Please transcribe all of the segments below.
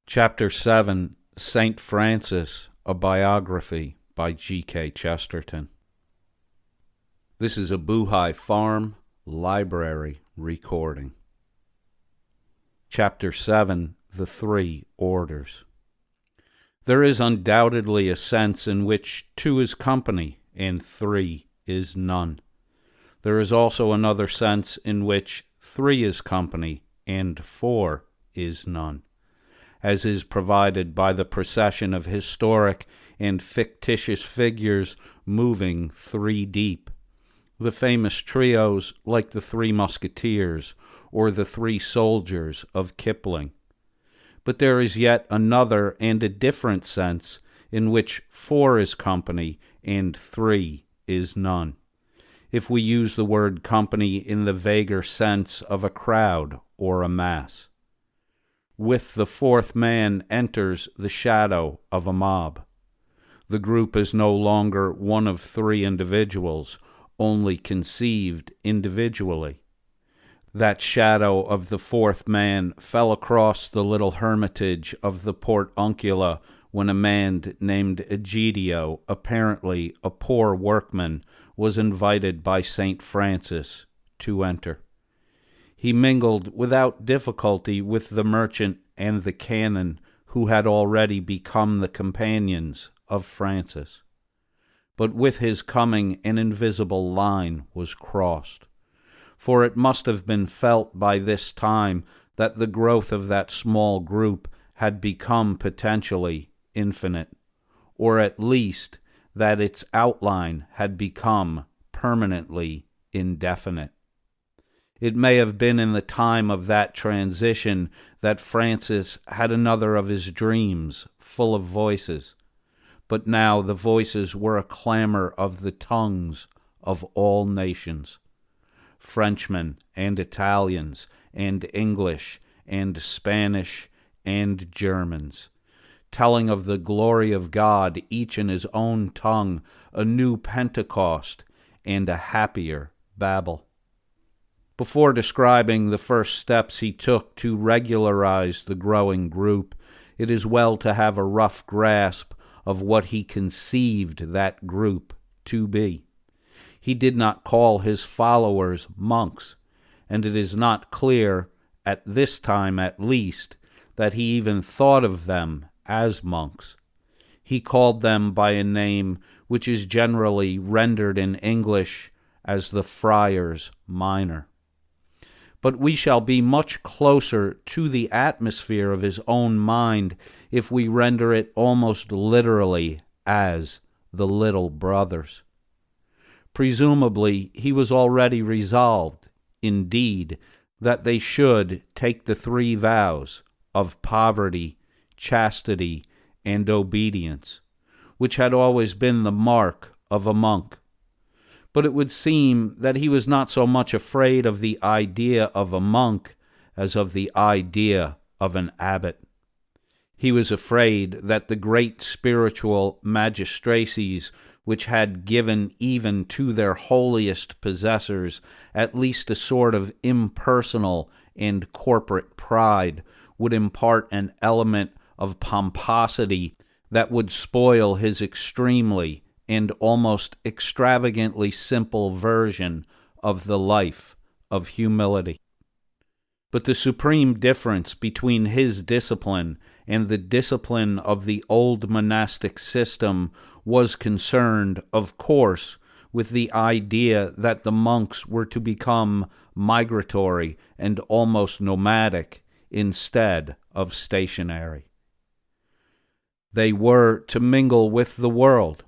Chapter 7, St. Francis, a Biography by G.K Chesterton. This is a Buhay Farm Library recording. Chapter 7, The Three Orders. There is undoubtedly a sense in which 2 is company and 3 is none. There is also another sense in which 3 is company and 4 is none, as is provided by the procession of historic and fictitious figures moving 3 deep. The famous trios like the 3 Musketeers or the 3 Soldiers of Kipling. But there is yet another and a different sense in which 4 is company and 3 is none, if we use the word company in the vaguer sense of a crowd or a mass. With the 4th man enters the shadow of a mob. The group is no longer one of 3 individuals, only conceived individually. That shadow of the 4th man fell across the little hermitage of the Portuncula when a man named Egidio, apparently a poor workman, was invited by St. Francis to enter. He mingled without difficulty with the merchant and the canon, who had already become the companions of Francis. But with his coming an invisible line was crossed, for it must have been felt by this time that the growth of that small group had become potentially infinite, or at least that its outline had become permanently indefinite. It may have been in the time of that transition that Francis had another of his dreams, full of voices, but now the voices were a clamor of the tongues of all nations, Frenchmen and Italians and English and Spanish and Germans, telling of the glory of God, each in his own tongue, a new Pentecost and a happier Babel. Before describing the first steps he took to regularize the growing group, it is well to have a rough grasp of what he conceived that group to be. He did not call his followers monks, and it is not clear, at this time at least, that he even thought of them as monks. He called them by a name which is generally rendered in English as the Friars Minor. But we shall be much closer to the atmosphere of his own mind if we render it almost literally as the Little Brothers. Presumably, he was already resolved, indeed, that they should take the 3 vows of poverty, chastity, and obedience, which had always been the mark of a monk. But it would seem that he was not so much afraid of the idea of a monk as of the idea of an abbot. He was afraid that the great spiritual magistracies, which had given even to their holiest possessors at least a sort of impersonal and corporate pride, would impart an element of pomposity that would spoil his extremely and almost extravagantly simple version of the life of humility. But the supreme difference between his discipline and the discipline of the old monastic system was concerned, of course, with the idea that the monks were to become migratory and almost nomadic instead of stationary. They were to mingle with the world,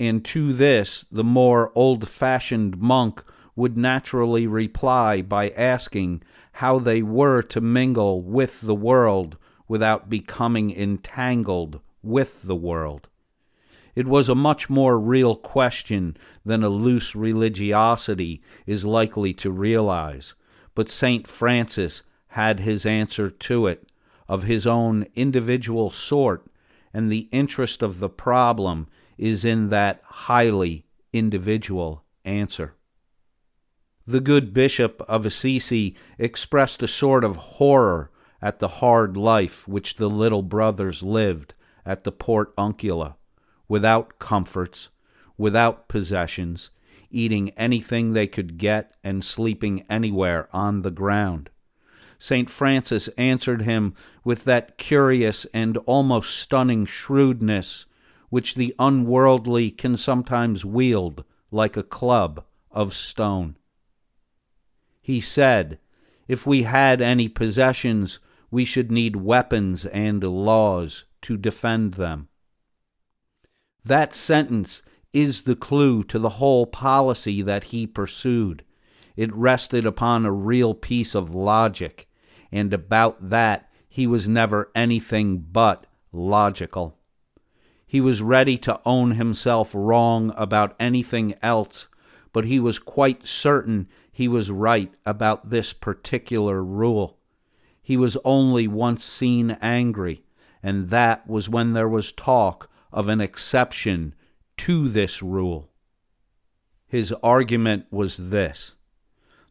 and to this the more old-fashioned monk would naturally reply by asking how they were to mingle with the world without becoming entangled with the world. It was a much more real question than a loose religiosity is likely to realize, but St. Francis had his answer to it, of his own individual sort, and the interest of the problem is in that highly individual answer. The good bishop of Assisi expressed a sort of horror at the hard life which the little brothers lived at the Portuncula, without comforts, without possessions, eating anything they could get and sleeping anywhere on the ground. St. Francis answered him with that curious and almost stunning shrewdness which the unworldly can sometimes wield like a club of stone. He said, if we had any possessions, we should need weapons and laws to defend them. That sentence is the clue to the whole policy that he pursued. It rested upon a real piece of logic, and about that he was never anything but logical. He was ready to own himself wrong about anything else, but he was quite certain he was right about this particular rule. He was only once seen angry, and that was when there was talk of an exception to this rule. His argument was this: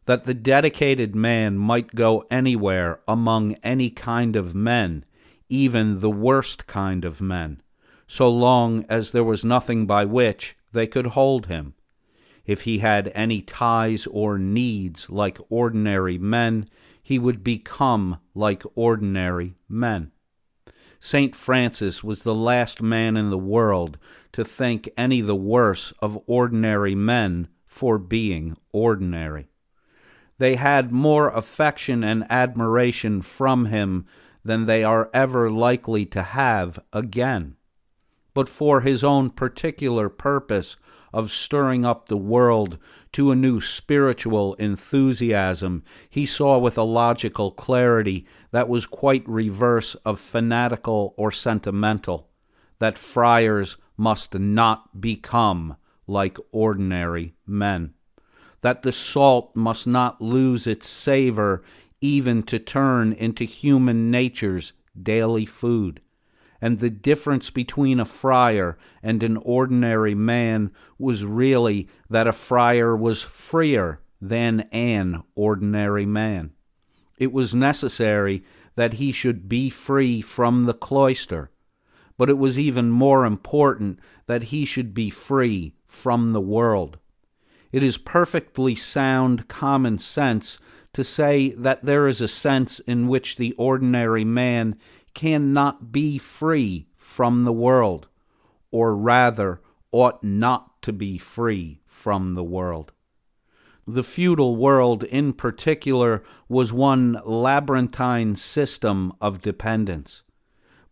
that the dedicated man might go anywhere among any kind of men, even the worst kind of men, so long as there was nothing by which they could hold him. If he had any ties or needs like ordinary men, he would become like ordinary men. St. Francis was the last man in the world to think any the worse of ordinary men for being ordinary. They had more affection and admiration from him than they are ever likely to have again. But for his own particular purpose of stirring up the world to a new spiritual enthusiasm, he saw with a logical clarity that was quite reverse of fanatical or sentimental, that friars must not become like ordinary men, that the salt must not lose its savor even to turn into human nature's daily food. And the difference between a friar and an ordinary man was really that a friar was freer than an ordinary man. It was necessary that he should be free from the cloister, but it was even more important that he should be free from the world. It is perfectly sound common sense to say that there is a sense in which the ordinary man cannot be free from the world, or rather ought not to be free from the world. The feudal world in particular was one labyrinthine system of dependence.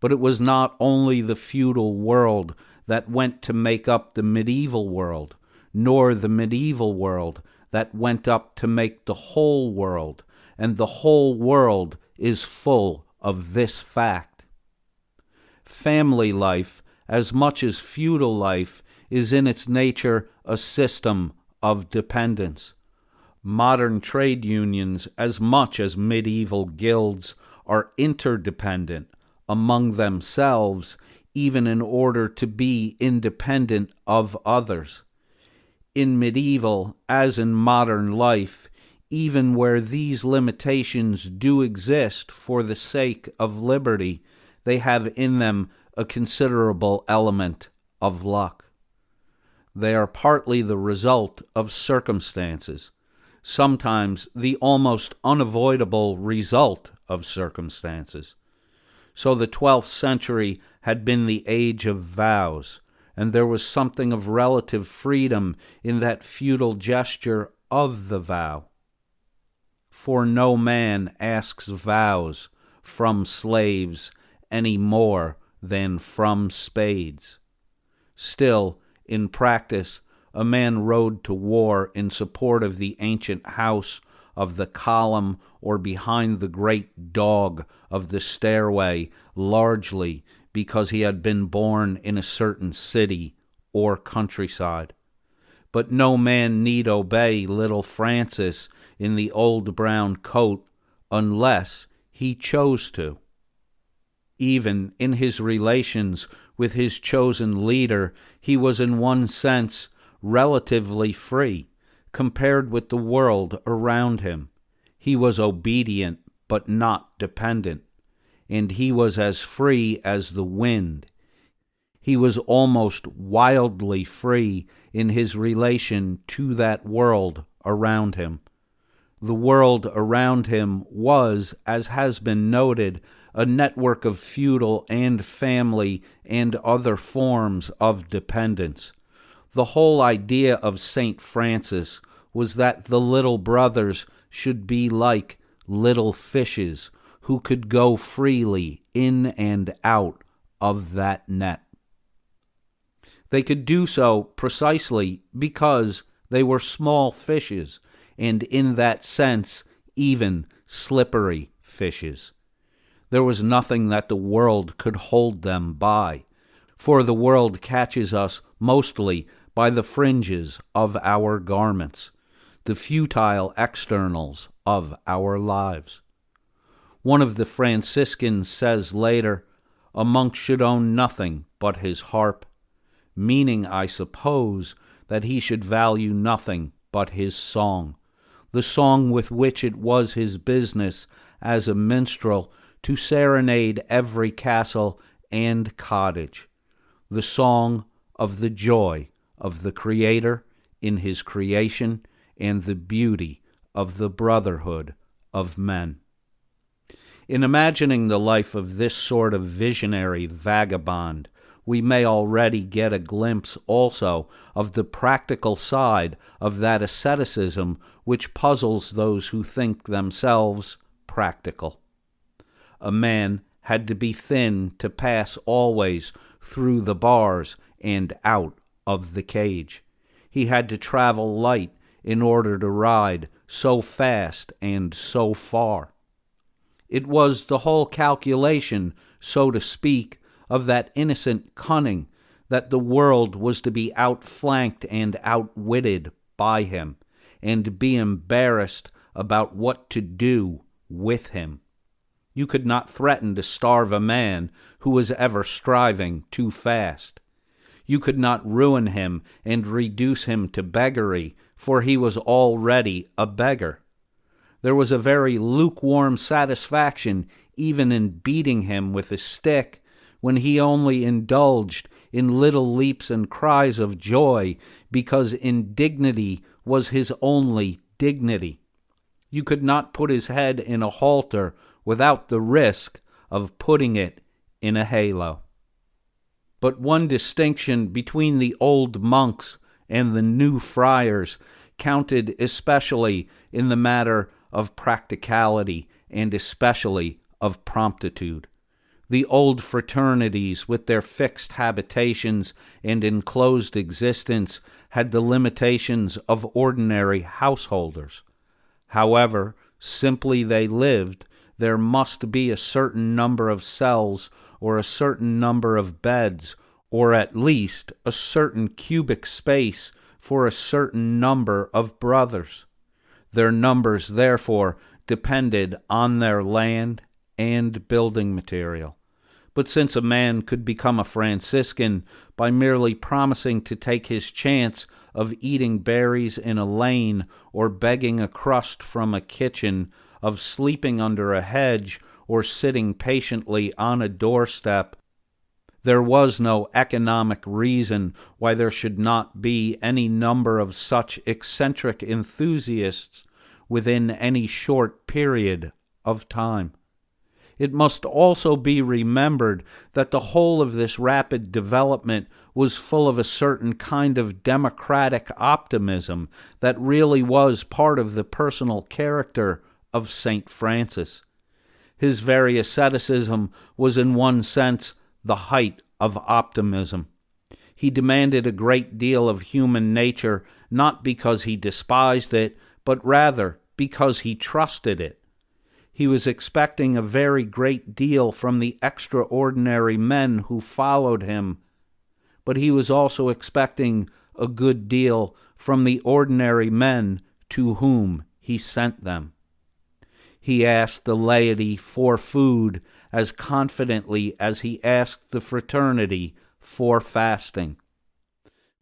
But it was not only the feudal world that went to make up the medieval world, nor the medieval world that went up to make the whole world, and the whole world is full of this fact. Family life, as much as feudal life, is in its nature a system of dependence. Modern trade unions, as much as medieval guilds, are interdependent among themselves, even in order to be independent of others. In medieval, as in modern life, even where these limitations do exist for the sake of liberty, they have in them a considerable element of luck. They are partly the result of circumstances, sometimes the almost unavoidable result of circumstances. So the 12th century had been the age of vows, and there was something of relative freedom in that feudal gesture of the vow. For no man asks vows from slaves any more than from spades. Still, in practice, a man rode to war in support of the ancient house of the column or behind the great dog of the stairway, largely because he had been born in a certain city or countryside. But no man need obey little Francis in the old brown coat unless he chose to. Even in his relations with his chosen leader, he was in one sense relatively free compared with the world around him. He was obedient but not dependent. and he was as free as the wind. He was almost wildly free in his relation to that world around him. The world around him was, as has been noted, a network of feudal and family and other forms of dependence. The whole idea of St. Francis was that the little brothers should be like little fishes who could go freely in and out of that net. They could do so precisely because they were small fishes, and in that sense, even slippery fishes. There was nothing that the world could hold them by, for the world catches us mostly by the fringes of our garments, the futile externals of our lives. One of the Franciscans says later, "A monk should own nothing but his harp," meaning, I suppose, that he should value nothing but his song, the song with which it was his business as a minstrel to serenade every castle and cottage, the song of the joy of the Creator in his creation and the beauty of the brotherhood of men. In imagining the life of this sort of visionary vagabond, we may already get a glimpse also of the practical side of that asceticism which puzzles those who think themselves practical. A man had to be thin to pass always through the bars and out of the cage. He had to travel light in order to ride so fast and so far. It was the whole calculation, so to speak, of that innocent cunning that the world was to be outflanked and outwitted by him, and be embarrassed about what to do with him. You could not threaten to starve a man who was ever striving too fast. You could not ruin him and reduce him to beggary, for he was already a beggar. There was a very lukewarm satisfaction even in beating him with a stick, when he only indulged in little leaps and cries of joy because indignity was his only dignity. You could not put his head in a halter without the risk of putting it in a halo. But one distinction between the old monks and the new friars counted especially in the matter of practicality and especially of promptitude. The old fraternities, with their fixed habitations and enclosed existence, had the limitations of ordinary householders. However simply they lived, there must be a certain number of cells or a certain number of beds, or at least a certain cubic space for a certain number of brothers. Their numbers, therefore, depended on their land and building material. But since a man could become a Franciscan by merely promising to take his chance of eating berries in a lane or begging a crust from a kitchen, of sleeping under a hedge or sitting patiently on a doorstep, there was no economic reason why there should not be any number of such eccentric enthusiasts within any short period of time. It must also be remembered that the whole of this rapid development was full of a certain kind of democratic optimism that really was part of the personal character of St. Francis. His very asceticism was in one sense the height of optimism. He demanded a great deal of human nature, not because he despised it, but rather because he trusted it. He was expecting a very great deal from the extraordinary men who followed him, but he was also expecting a good deal from the ordinary men to whom he sent them. He asked the laity for food as confidently as he asked the fraternity for fasting.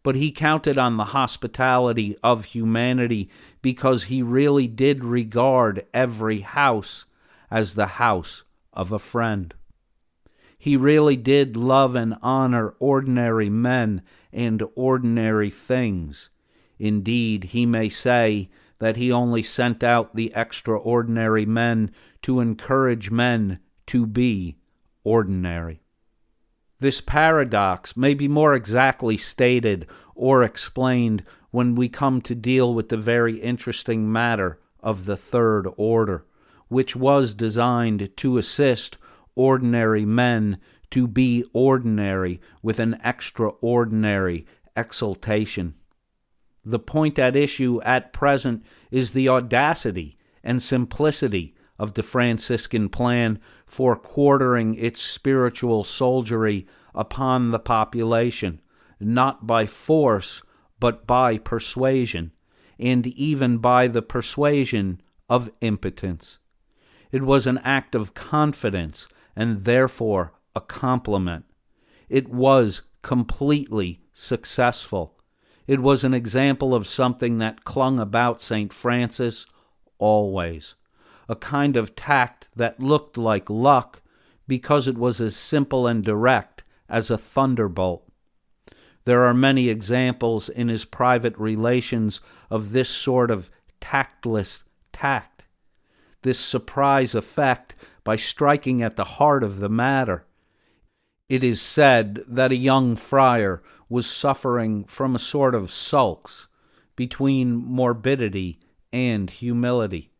But he counted on the hospitality of humanity because he really did regard every house as the house of a friend. He really did love and honor ordinary men and ordinary things. Indeed, he may say that he only sent out the extraordinary men to encourage men to be ordinary. This paradox may be more exactly stated or explained when we come to deal with the very interesting matter of the third order, which was designed to assist ordinary men to be ordinary with an extraordinary exaltation. The point at issue at present is the audacity and simplicity of the Franciscan plan for quartering its spiritual soldiery upon the population, not by force, but by persuasion, and even by the persuasion of impotence. It was an act of confidence, and therefore a compliment. It was completely successful. It was an example of something that clung about St. Francis always, a kind of tact that looked like luck because it was as simple and direct as a thunderbolt. There are many examples in his private relations of this sort of tactless tact, this surprise effect by striking at the heart of the matter. It is said that a young friar was suffering from a sort of sulks between morbidity and humility,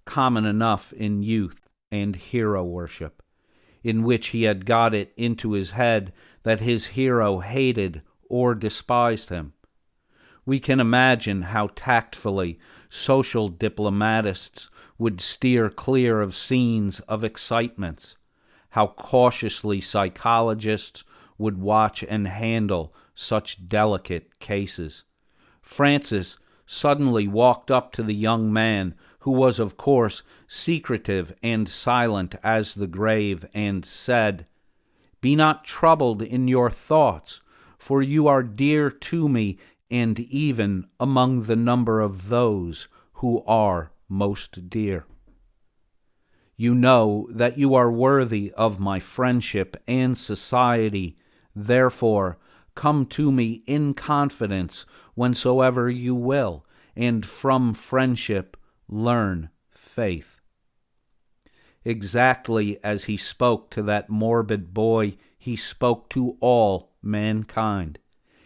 common enough in youth and hero worship, in which he had got it into his head that his hero hated or despised him. We can imagine how tactfully social diplomatists would steer clear of scenes of excitements, how cautiously psychologists would watch and handle such delicate cases. Francis suddenly walked up to the young man, who was, of course, secretive and silent as the grave, and said, "Be not troubled in your thoughts, for you are dear to me, and even among the number of those who are most dear. You know that you are worthy of my friendship and society. Therefore, come to me in confidence whensoever you will, and from friendship learn faith." Exactly as he spoke to that morbid boy, he spoke to all mankind.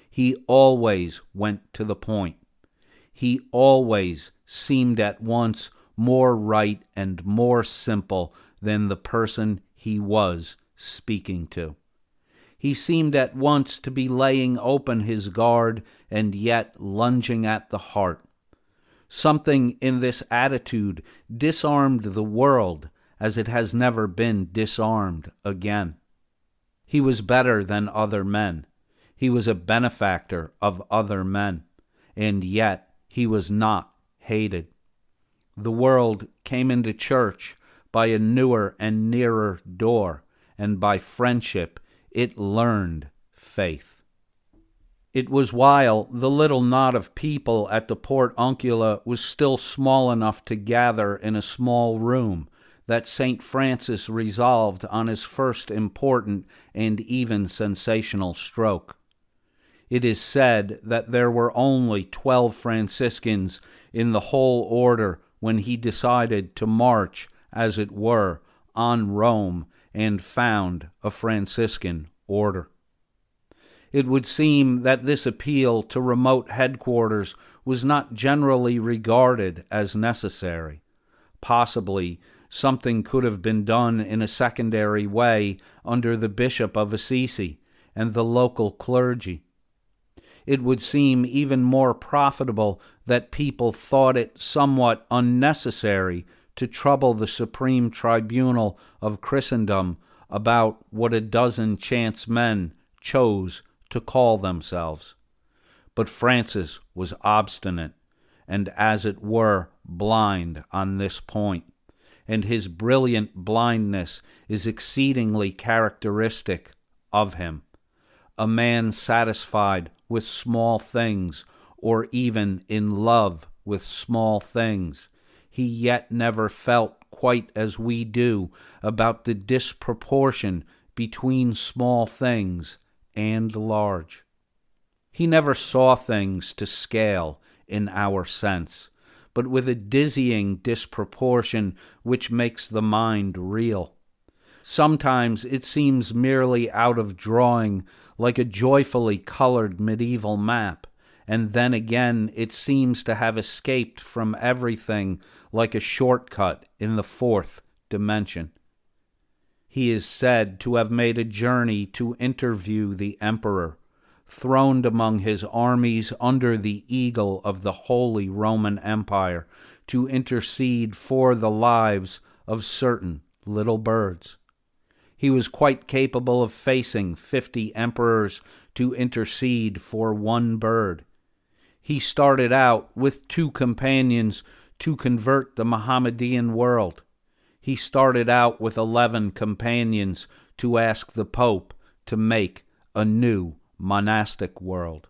He always went to the point. He always seemed at once more right and more simple than the person he was speaking to. He seemed at once to be laying open his guard and yet lunging at the heart. Something in this attitude disarmed the world as it has never been disarmed again. He was better than other men. He was a benefactor of other men, and yet he was not hated. The world came into church by a newer and nearer door, and by friendship it learned faith. It was while the little knot of people at the Portiuncula was still small enough to gather in a small room that St. Francis resolved on his first important and even sensational stroke. It is said that there were only 12 Franciscans in the whole order when he decided to march, as it were, on Rome and found a Franciscan order. It would seem that this appeal to remote headquarters was not generally regarded as necessary. Possibly something could have been done in a secondary way under the Bishop of Assisi and the local clergy. It would seem even more profitable that people thought it somewhat unnecessary to trouble the supreme tribunal of Christendom about what a dozen chance men chose to call themselves. But Francis was obstinate, and as it were blind on this point, and his brilliant blindness is exceedingly characteristic of him. A man satisfied with small things, or even in love with small things, he yet never felt quite as we do about the disproportion between small things and large. He never saw things to scale in our sense, but with a dizzying disproportion which makes the mind reel. Sometimes it seems merely out of drawing, like a joyfully colored medieval map, and then again it seems to have escaped from everything like a shortcut in the fourth dimension. He is said to have made a journey to interview the emperor, throned among his armies under the eagle of the Holy Roman Empire, to intercede for the lives of certain little birds. He was quite capable of facing 50 emperors to intercede for one bird. He started out with 2 companions to convert the Mohammedan world. He started out with 11 companions to ask the Pope to make a new monastic world.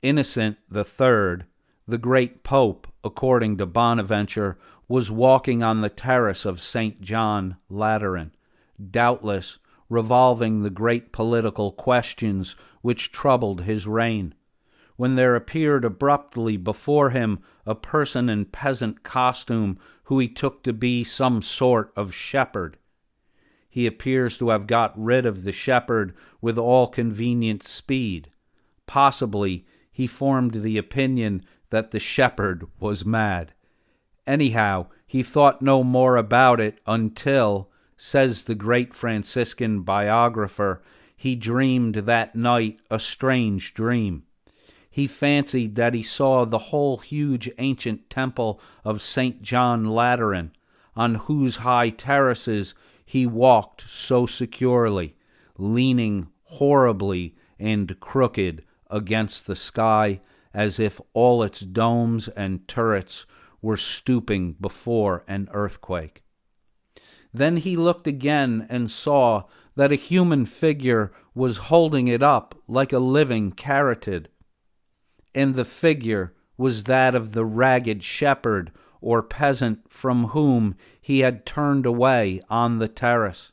Innocent III, the great Pope, according to Bonaventure, was walking on the terrace of St. John Lateran, doubtless revolving the great political questions which troubled his reign, when there appeared abruptly before him a person in peasant costume who he took to be some sort of shepherd. He appears to have got rid of the shepherd with all convenient speed. Possibly he formed the opinion that the shepherd was mad. Anyhow, he thought no more about it until, says the great Franciscan biographer, he dreamed that night a strange dream. He fancied that he saw the whole huge ancient temple of St. John Lateran, on whose high terraces he walked so securely, leaning horribly and crooked against the sky, as if all its domes and turrets were stooping before an earthquake. Then he looked again and saw that a human figure was holding it up like a living caryatid, and the figure was that of the ragged shepherd or peasant from whom he had turned away on the terrace.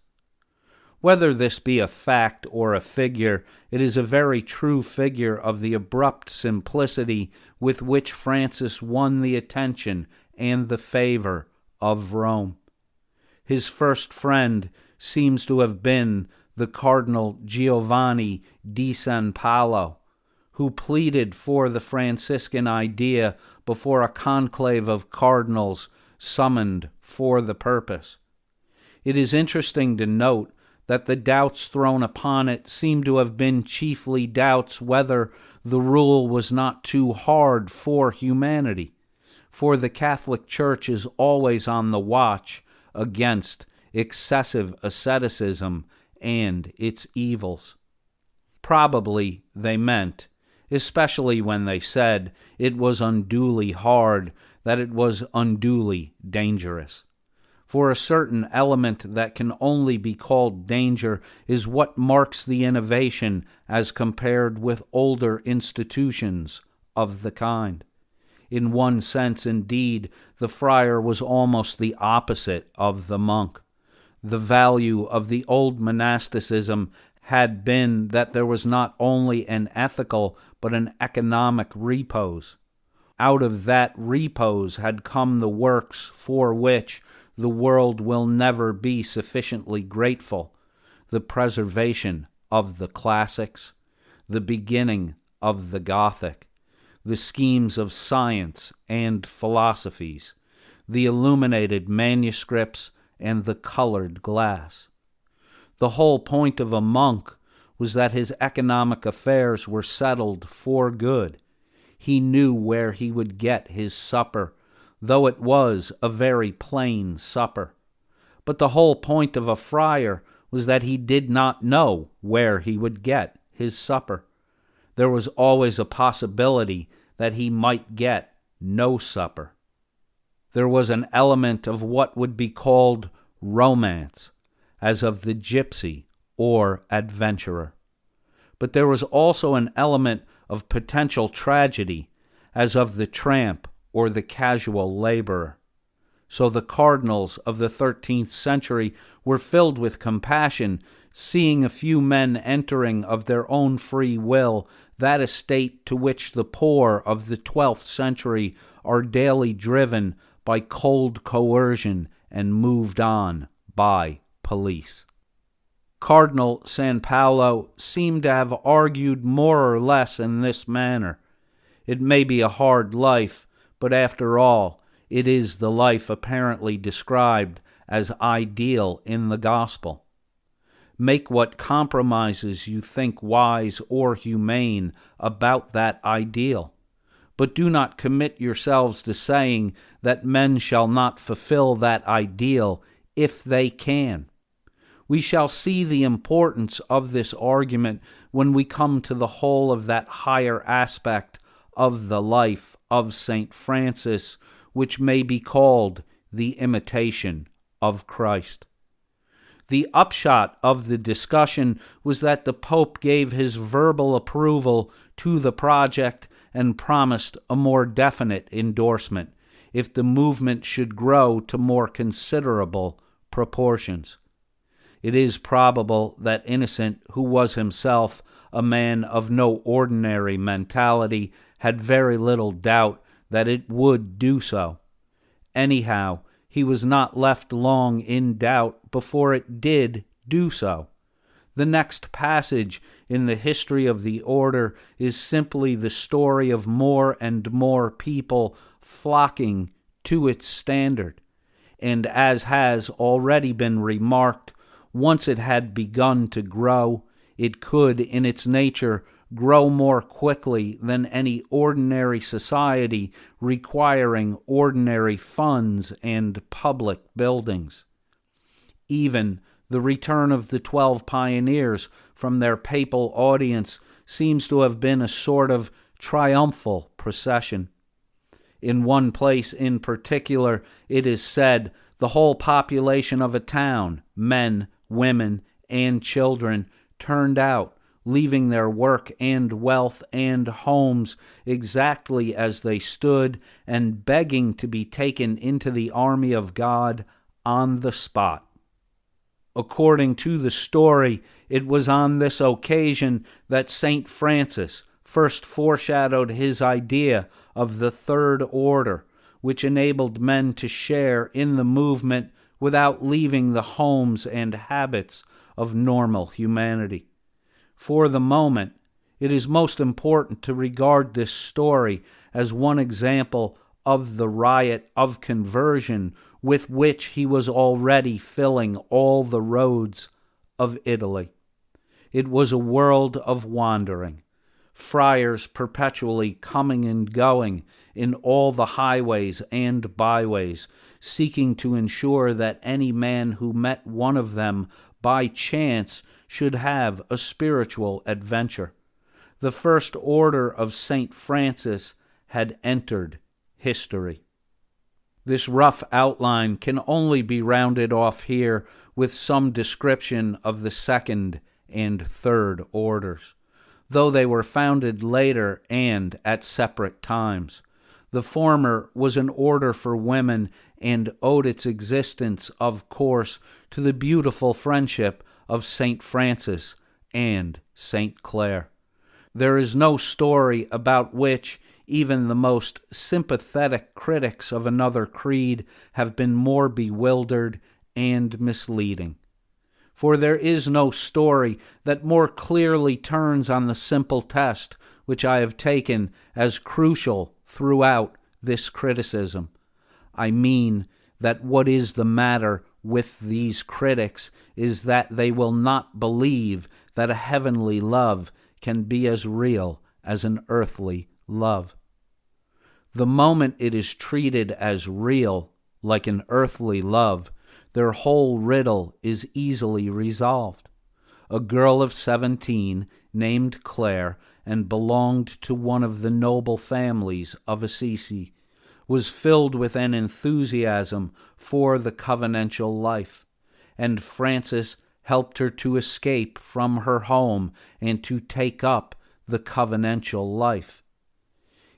Whether this be a fact or a figure, it is a very true figure of the abrupt simplicity with which Francis won the attention and the favor of Rome. His first friend seems to have been the Cardinal Giovanni di San Paolo, who pleaded for the Franciscan idea before a conclave of cardinals summoned for the purpose. It is interesting to note that the doubts thrown upon it seem to have been chiefly doubts whether the rule was not too hard for humanity, for the Catholic Church is always on the watch against excessive asceticism and its evils. Probably they meant, especially when they said it was unduly hard, that it was unduly dangerous. For a certain element that can only be called danger is what marks the innovation as compared with older institutions of the kind. In one sense, indeed, the friar was almost the opposite of the monk. The value of the old monasticism had been that there was not only an ethical but an economic repose. Out of that repose had come the works for which the world will never be sufficiently grateful: the preservation of the classics, the beginning of the Gothic, the schemes of science and philosophies, the illuminated manuscripts, and the colored glass. The whole point of a monk was that his economic affairs were settled for good. He knew where he would get his supper, though it was a very plain supper. But the whole point of a friar was that he did not know where he would get his supper. There was always a possibility that he might get no supper. There was an element of what would be called romance, as of the gypsy or adventurer. But there was also an element of potential tragedy, as of the tramp or the casual laborer. So the cardinals of the 13th century were filled with compassion, seeing a few men entering of their own free will that estate to which the poor of the 12th century are daily driven by cold coercion and moved on by police. Cardinal San Paolo seemed to have argued more or less in this manner. It may be a hard life, but after all, it is the life apparently described as ideal in the gospel. Make what compromises you think wise or humane about that ideal, but do not commit yourselves to saying that men shall not fulfill that ideal if they can. We shall see the importance of this argument when we come to the whole of that higher aspect of the life of St. Francis, which may be called the imitation of Christ. The upshot of the discussion was that the Pope gave his verbal approval to the project and promised a more definite endorsement if the movement should grow to more considerable proportions. It is probable that Innocent, who was himself a man of no ordinary mentality, had very little doubt that it would do so. Anyhow, he was not left long in doubt before it did do so. The next passage in the history of the order is simply the story of more and more people flocking to its standard. And as has already been remarked, once it had begun to grow, it could, in its nature, grow more quickly than any ordinary society requiring ordinary funds and public buildings. Even the return of the 12 pioneers from their papal audience seems to have been a sort of triumphal procession. In one place in particular, it is said, the whole population of a town, men, women, and children, turned out, leaving their work and wealth and homes exactly as they stood, and begging to be taken into the army of God on the spot. According to the story, it was on this occasion that St. Francis first foreshadowed his idea of the Third Order, which enabled men to share in the movement without leaving the homes and habits of normal humanity. For the moment, it is most important to regard this story as one example of the riot of conversion with which he was already filling all the roads of Italy. It was a world of wandering, friars perpetually coming and going in all the highways and byways, seeking to ensure that any man who met one of them by chance should have a spiritual adventure. The first order of St. Francis had entered history. This rough outline can only be rounded off here with some description of the second and third orders, though they were founded later and at separate times. The former was an order for women and owed its existence, of course, to the beautiful friendship of St. Francis and St. Clare. There is no story about which even the most sympathetic critics of another creed have been more bewildered and misleading. For there is no story that more clearly turns on the simple test which I have taken as crucial throughout this criticism. I mean that what is the matter with these critics is that they will not believe that a heavenly love can be as real as an earthly love. The moment it is treated as real, like an earthly love, their whole riddle is easily resolved. A girl of 17, named Clare, and belonged to one of the noble families of Assisi, was filled with an enthusiasm for the covenantal life, and Francis helped her to escape from her home and to take up the covenantal life.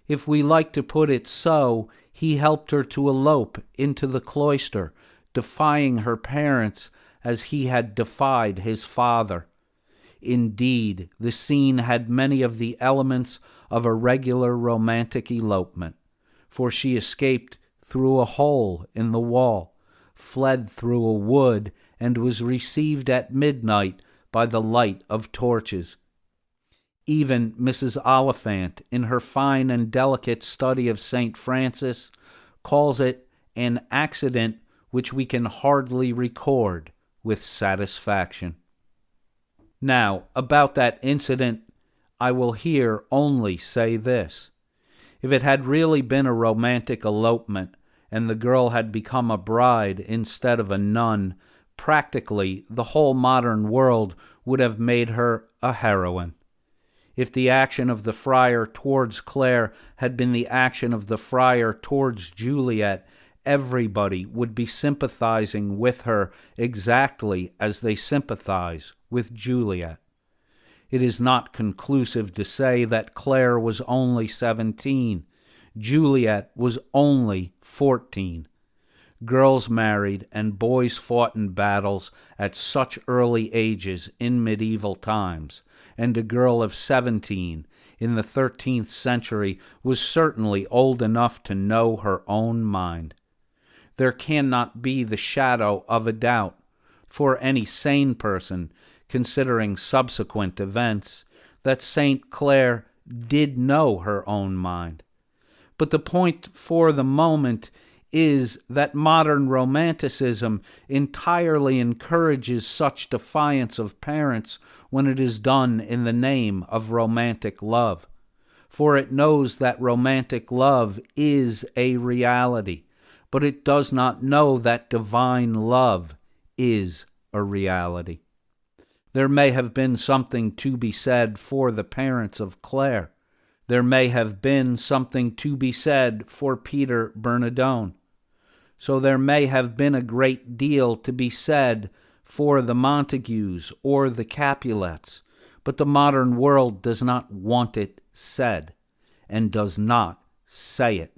If we like to put it so, he helped her to elope into the cloister, defying her parents as he had defied his father. Indeed, the scene had many of the elements of a regular romantic elopement, for she escaped through a hole in the wall, fled through a wood, and was received at midnight by the light of torches. Even Mrs. Oliphant, in her fine and delicate study of St. Francis, calls it an accident which we can hardly record with satisfaction. Now, about that incident, I will here only say this. If it had really been a romantic elopement, and the girl had become a bride instead of a nun, practically the whole modern world would have made her a heroine. If the action of the friar towards Claire had been the action of the friar towards Juliet, everybody would be sympathizing with her exactly as they sympathize with Juliet. It is not conclusive to say that Claire was only 17. Juliet was only 14. Girls married and boys fought in battles at such early ages in medieval times, and a girl of 17 in the 13th century was certainly old enough to know her own mind. There cannot be the shadow of a doubt for any sane person, considering subsequent events, that St. Clare did know her own mind. But the point for the moment is that modern romanticism entirely encourages such defiance of parents when it is done in the name of romantic love. For it knows that romantic love is a reality, but it does not know that divine love is a reality. There may have been something to be said for the parents of Clare. There may have been something to be said for Peter Bernardone. So there may have been a great deal to be said for the Montagues or the Capulets, but the modern world does not want it said, and does not say it.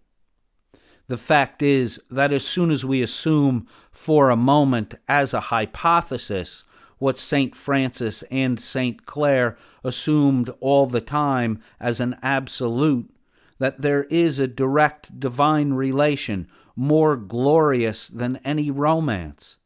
The fact is that as soon as we assume for a moment as a hypothesis what St. Francis and St. Clare assumed all the time as an absolute, that there is a direct divine relation more glorious than any romance.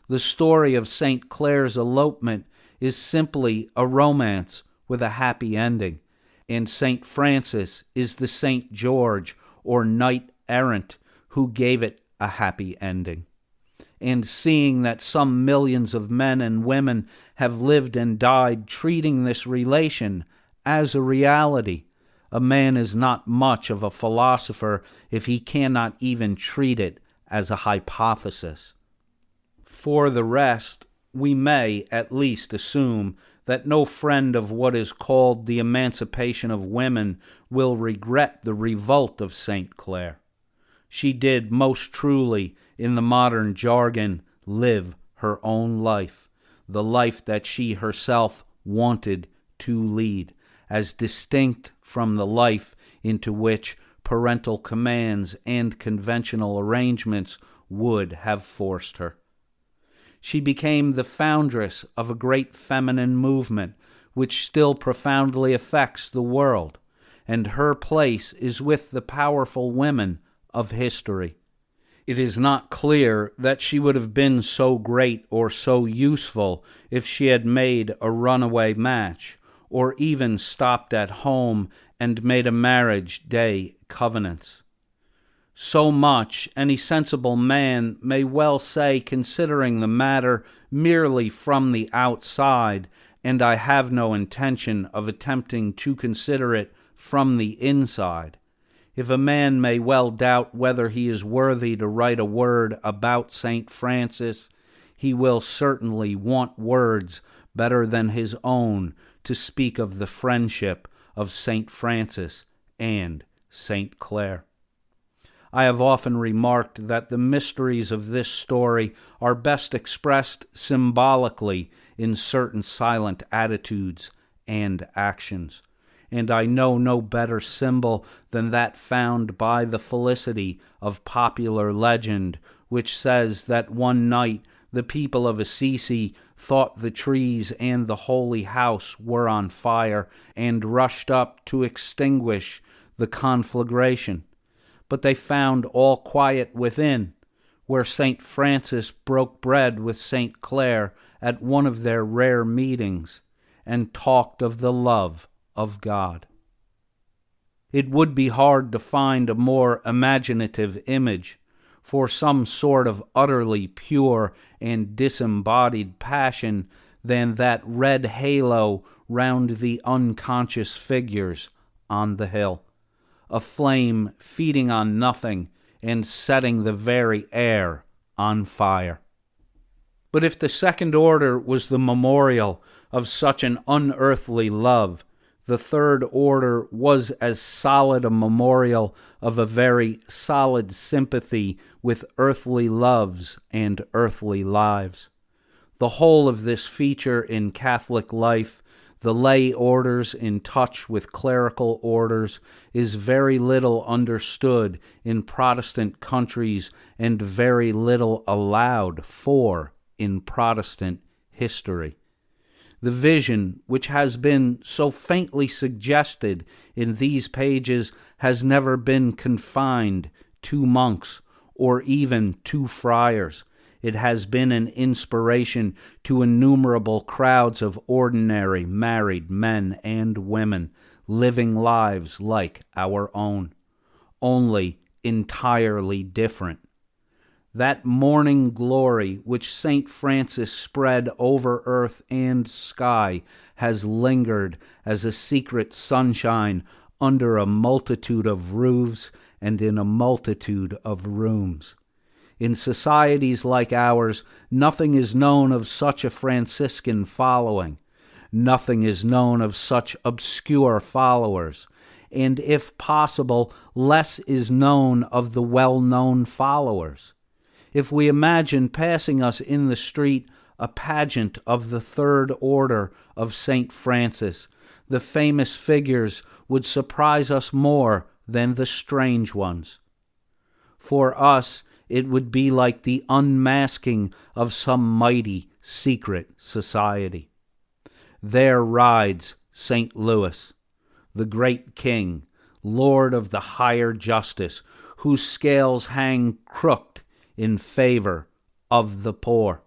The story of St. Clare's elopement is simply a romance with a happy ending, and St. Francis is the St. George or knight-errant who gave it a happy ending. And seeing that some millions of men and women have lived and died treating this relation as a reality, a man is not much of a philosopher if he cannot even treat it as a hypothesis. For the rest, we may at least assume that no friend of what is called the emancipation of women will regret the revolt of St. Clare. She did most truly, in the modern jargon, live her own life, the life that she herself wanted to lead, as distinct from the life into which parental commands and conventional arrangements would have forced her. She became the foundress of a great feminine movement which still profoundly affects the world, and her place is with the powerful women of history. It is not clear that she would have been so great or so useful if she had made a runaway match, or even stopped at home and made a marriage day covenants. So much any sensible man may well say considering the matter merely from the outside, and I have no intention of attempting to consider it from the inside. If a man may well doubt whether he is worthy to write a word about St. Francis, he will certainly want words better than his own to speak of the friendship of St. Francis and St. Clare. I have often remarked that the mysteries of this story are best expressed symbolically in certain silent attitudes and actions, and I know no better symbol than that found by the felicity of popular legend, which says that one night the people of Assisi thought the trees and the holy house were on fire, and rushed up to extinguish the conflagration. But they found all quiet within, where St. Francis broke bread with St. Clare at one of their rare meetings, and talked of the love of God. It would be hard to find a more imaginative image for some sort of utterly pure and disembodied passion than that red halo round the unconscious figures on the hill, a flame feeding on nothing and setting the very air on fire. But if the second order was the memorial of such an unearthly love, the third order was as solid a memorial of a very solid sympathy with earthly loves and earthly lives. The whole of this feature in Catholic life, the lay orders in touch with clerical orders, is very little understood in Protestant countries and very little allowed for in Protestant history. The vision which has been so faintly suggested in these pages has never been confined to monks or even to friars. It has been an inspiration to innumerable crowds of ordinary married men and women living lives like our own, only entirely different. That morning glory which St. Francis spread over earth and sky has lingered as a secret sunshine under a multitude of roofs and in a multitude of rooms. In societies like ours, nothing is known of such a Franciscan following. Nothing is known of such obscure followers. And if possible, less is known of the well-known followers. If we imagine passing us in the street a pageant of the third order of St. Francis, the famous figures would surprise us more than the strange ones. For us, it would be like the unmasking of some mighty secret society. There rides St. Louis, the great king, lord of the higher justice, whose scales hang crooked in favor of the poor.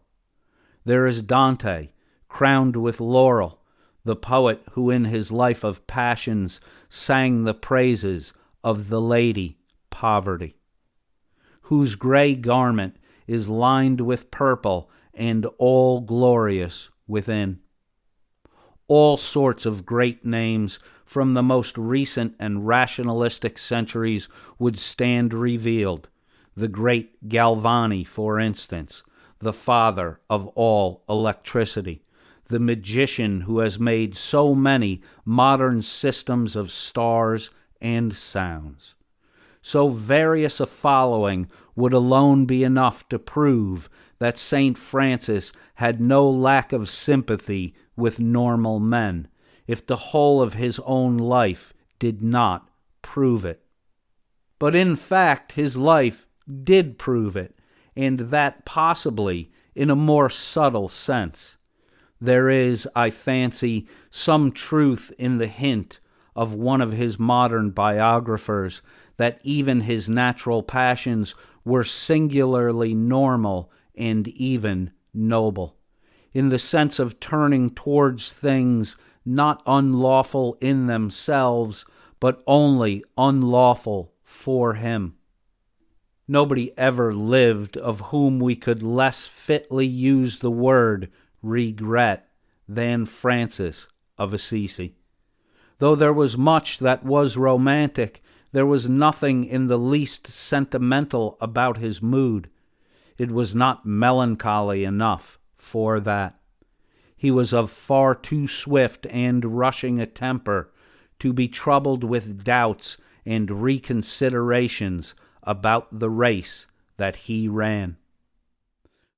There is Dante, crowned with laurel, the poet who in his life of passions sang the praises of the lady Poverty, whose gray garment is lined with purple and all glorious within. All sorts of great names from the most recent and rationalistic centuries would stand revealed. The great Galvani, for instance, the father of all electricity, the magician who has made so many modern systems of stars and sounds. So various a following would alone be enough to prove that St. Francis had no lack of sympathy with normal men, if the whole of his own life did not prove it. But in fact, his life did prove it, and that possibly in a more subtle sense. There is, I fancy, some truth in the hint of one of his modern biographers that even his natural passions were singularly normal and even noble, in the sense of turning towards things not unlawful in themselves, but only unlawful for him. Nobody ever lived of whom we could less fitly use the word regret than Francis of Assisi. Though there was much that was romantic, there was nothing in the least sentimental about his mood. It was not melancholy enough for that. He was of far too swift and rushing a temper to be troubled with doubts and reconsiderations about the race that he ran,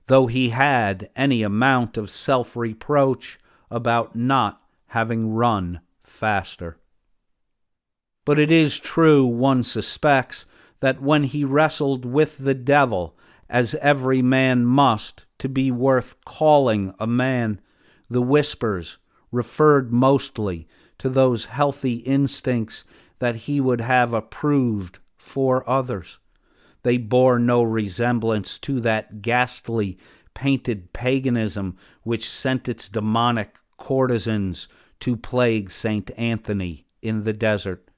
though he had any amount of self-reproach about not having run faster. But it is true, one suspects, that when he wrestled with the devil, as every man must to be worth calling a man, the whispers referred mostly to those healthy instincts that he would have approved for others. They bore no resemblance to that ghastly painted paganism which sent its demonic courtesans to plague St. Anthony in the desert.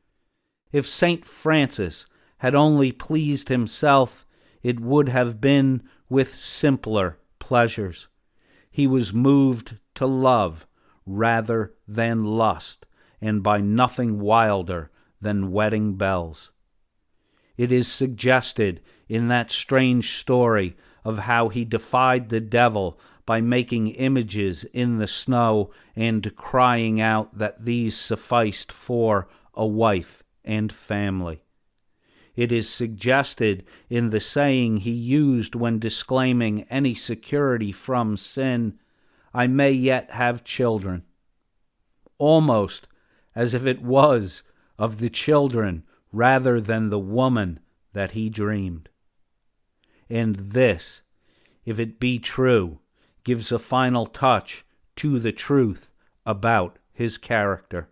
If St. Francis had only pleased himself, it would have been with simpler pleasures. He was moved to love rather than lust, and by nothing wilder than wedding bells. It is suggested in that strange story of how he defied the devil by making images in the snow and crying out that these sufficed for a wife and family. It is suggested in the saying he used when disclaiming any security from sin, "I may yet have children," almost as if it was of the children rather than the woman that he dreamed. And this, if it be true, gives a final touch to the truth about his character.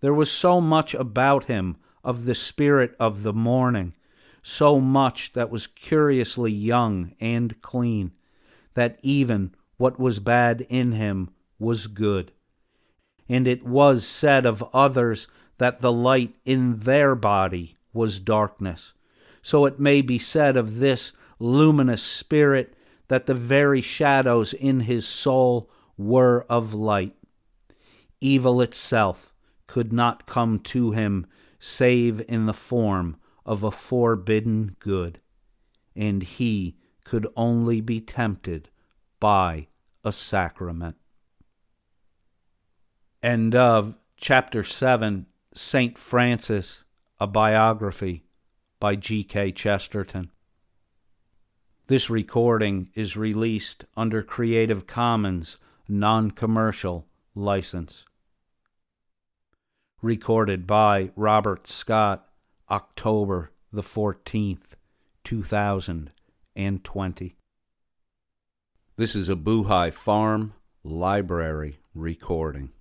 There was so much about him of the spirit of the morning, so much that was curiously young and clean, that even what was bad in him was good. And it was said of others that the light in their body was darkness. So it may be said of this luminous spirit that the very shadows in his soul were of light. Evil itself could not come to him save in the form of a forbidden good, and he could only be tempted by a sacrament. End of Chapter 7, St. Francis, a Biography, by G.K. Chesterton. This recording is released under Creative Commons non-commercial license. Recorded by Robert Scott, October the 14th, 2020. This is a Buhay Farm Library recording.